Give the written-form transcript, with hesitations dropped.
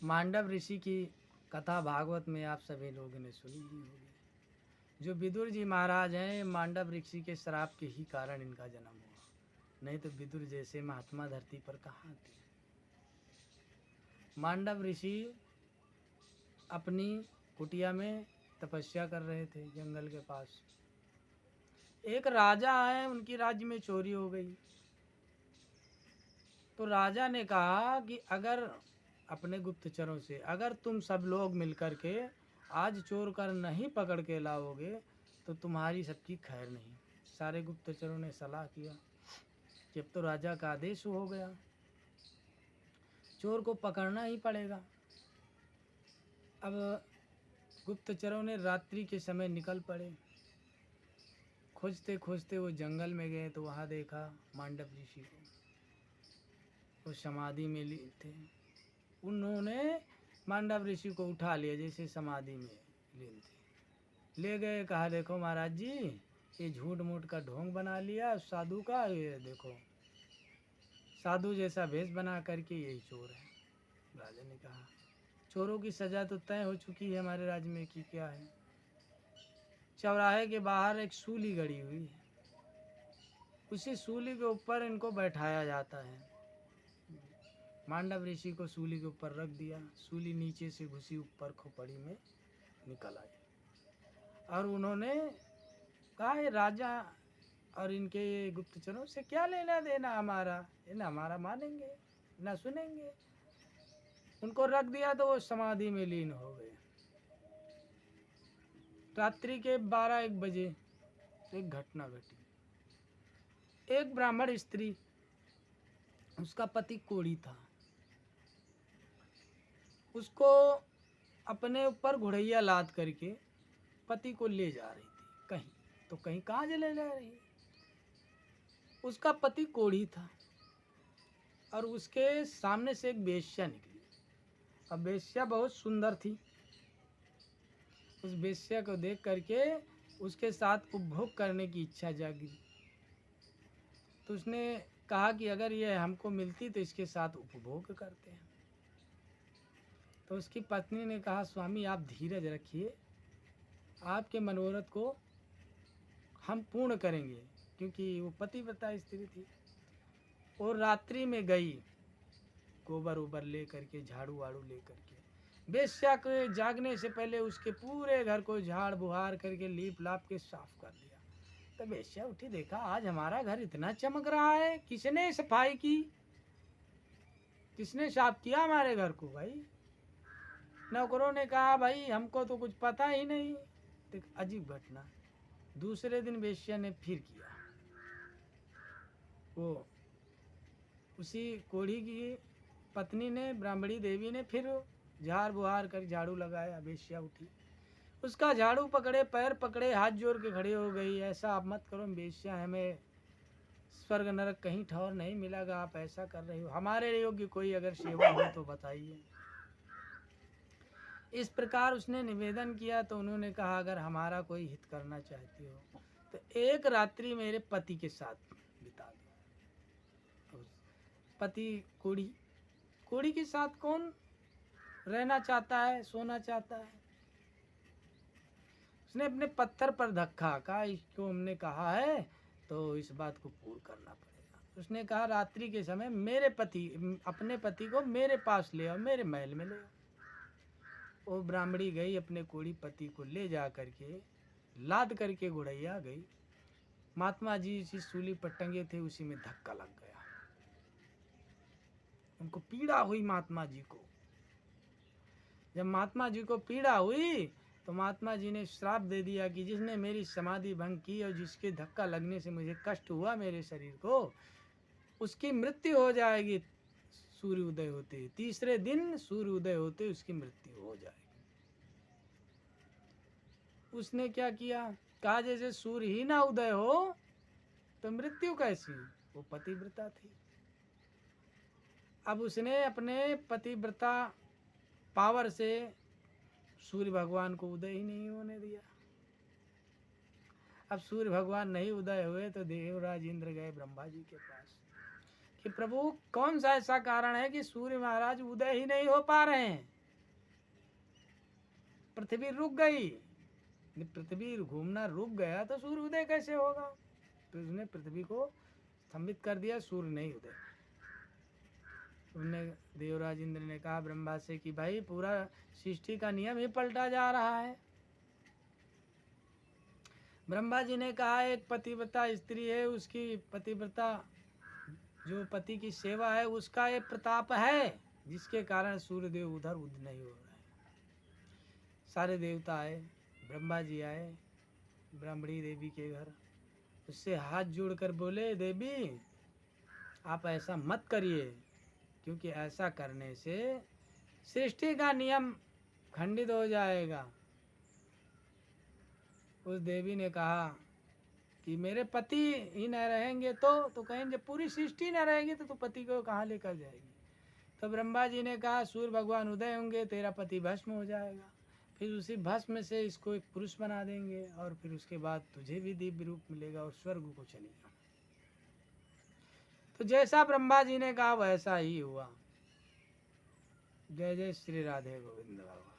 मांडव ऋषि की कथा भागवत में आप सभी लोगों ने सुनी ही होगी। जो विदुर जी महाराज हैं, ये मांडव ऋषि के श्राप के ही कारण इनका जन्म हुआ, नहीं तो विदुर जैसे महात्मा धरती पर कहाँ थे। मांडव ऋषि अपनी कुटिया में तपस्या कर रहे थे जंगल के पास। एक राजा है, उनकी राज्य में चोरी हो गई। तो राजा ने कहा कि अगर अपने गुप्तचरों से, अगर तुम सब लोग मिलकर के आज चोर कर नहीं पकड़ के लाओगे तो तुम्हारी सबकी खैर नहीं। सारे गुप्तचरों ने सलाह किया कि अब तो राजा का आदेश हो गया, चोर को पकड़ना ही पड़ेगा। अब गुप्तचरों ने रात्रि के समय निकल पड़े। खोजते खोजते वो जंगल में गए तो वहाँ देखा मांडव ऋषि को, वो समाधि में थे। उन्होंने मांडव ऋषि को उठा लिया जैसे समाधि में लीन थे। ले गए, कहा देखो महाराज जी, ये झूठ मूठ का ढोंग बना लिया साधु का, ये देखो साधु जैसा भेष बना करके यही चोर है। राजा ने कहा चोरों की सजा तो तय हो चुकी है हमारे राज्य में कि क्या है। चौराहे के बाहर एक सूली गड़ी हुई है, उसी सूली के ऊपर इनको बैठाया जाता है। मांडव ऋषि को सूली के ऊपर रख दिया, सूली नीचे से घुसी ऊपर खोपड़ी में निकल आई। और उन्होंने कहा ये राजा और इनके ये गुप्तचरों से क्या लेना देना हमारा, ये ना हमारा मानेंगे ना सुनेंगे। उनको रख दिया तो वो समाधि में लीन हो गए। रात्रि के 12-1 बजे एक घटना घटी। एक ब्राह्मण स्त्री, उसका पति कोढ़ी था, उसको अपने ऊपर घुड़ैया लाद करके पति को ले जा रही थी कहीं, तो कहीं कहाँ ले जा रही। उसका पति कोढ़ी था और उसके सामने से एक वेश्या निकली। अब वेश्या बहुत सुंदर थी। उस वेश्या को देख करके उसके साथ उपभोग करने की इच्छा जागी। तो उसने कहा कि अगर ये हमको मिलती तो इसके साथ उपभोग करते हैं। तो उसकी पत्नी ने कहा स्वामी आप धीरज रखिए, आपके मनोरथ को हम पूर्ण करेंगे, क्योंकि वो पतिव्रता स्त्री थी। और रात्रि में गई गोबर उबर ले करके, झाड़ू वाड़ू ले करके, वेश्या के जागने से पहले उसके पूरे घर को झाड़ बुहार करके लीप लाप के साफ कर दिया। तो वेश्या उठी, देखा आज हमारा घर इतना चमक रहा है, किसने सफाई की, किसने साफ किया हमारे घर को भाई। नौकरों ने कहा भाई हमको तो कुछ पता ही नहीं। देख अजीब घटना। दूसरे दिन वेश्या ने फिर किया। वो उसी कोढ़ी की पत्नी ने, ब्राह्मणी देवी ने फिर झाड़ बुहार कर झाड़ू लगाया। वेश्या उठी, उसका झाड़ू पकड़े, पैर पकड़े, हाथ जोड़ के खड़े हो गई। ऐसा आप मत करो वेश्या, हमें स्वर्ग नरक कहीं ठौर नहीं मिलेगा, आप ऐसा कर रही हो, हमारे योग्य कोई अगर सेवा हो तो बताइए। इस प्रकार उसने निवेदन किया। तो उन्होंने कहा अगर हमारा कोई हित करना चाहती हो तो एक रात्रि मेरे पति के साथ बिता दो। पति कोढ़ी, कोढ़ी के साथ कौन रहना चाहता है, सोना चाहता है। उसने अपने पत्थर पर धक्का, कहा इसको हमने कहा है तो इस बात को पूर्ण करना पड़ेगा। उसने कहा रात्रि के समय मेरे पति, अपने पति को मेरे पास ले आओ, मेरे महल में ले आओ। वो ब्राह्मणी गई, अपने कोढ़ी पति को ले जा करके लाद करके घुड़ैया गई। महात्मा जी इसी सूली पर टंगे थे, उसी में धक्का लग गया। उनको पीड़ा हुई महात्मा जी को। जब महात्मा जी को पीड़ा हुई तो महात्मा जी ने श्राप दे दिया कि जिसने मेरी समाधि भंग की और जिसके धक्का लगने से मुझे कष्ट हुआ मेरे शरीर को, उसकी मृत्यु हो जाएगी। सूर्य उदय होते, तीसरे दिन सूर्य उदय होते उसकी मृत्यु हो जाएगी। उसने क्या किया, कहा जैसे सूर्य ही ना उदय हो तो मृत्यु कैसी। वो पतिव्रता थी। अब उसने अपने पतिव्रता पावर से सूर्य भगवान को उदय ही नहीं होने दिया। अब सूर्य भगवान नहीं उदय हुए तो देवराज इंद्र गए ब्रह्मा जी के पास कि प्रभु कौन सा ऐसा कारण है कि सूर्य महाराज उदय ही नहीं हो पा रहे हैं, पृथ्वी रुक गई। पृथ्वी घूमना रुक गया तो सूर्य उदय कैसे होगा? तो उसने पृथ्वी को स्तंभित कर दिया, सूर्य नहीं उदय। उन्होंने देवराज इंद्र ने कहा ब्रह्मा से कि भाई पूरा सृष्टि का नियम ही पलटा जा रहा है। ब्रह्मा जी ने कहा एक पतिव्रता स्त्री है, उसकी पतिव्रता जो पति की सेवा है उसका एक प्रताप है जिसके कारण सूर्यदेव उधर उदय नहीं हो रहा है। सारे देवता आए, ब्रह्मा जी आए ब्राह्मणी देवी के घर, उससे हाथ जोड़कर बोले देवी आप ऐसा मत करिए, क्योंकि ऐसा करने से सृष्टि का नियम खंडित हो जाएगा। उस देवी ने कहा कि मेरे पति ही न रहेंगे तो कहेंगे पूरी सृष्टि न रहेगी तो पति को कहाँ लेकर जाएगी। तो ब्रह्मा जी ने कहा सूर्य भगवान उदय होंगे, तेरा पति भस्म हो जाएगा, फिर उसी भस्म से इसको एक पुरुष बना देंगे और फिर उसके बाद तुझे भी दिव्य रूप मिलेगा और स्वर्ग को चलेगा। तो जैसा ब्रह्मा जी ने कहा वैसा ही हुआ। जय जय श्री राधे गोविंद भगवान।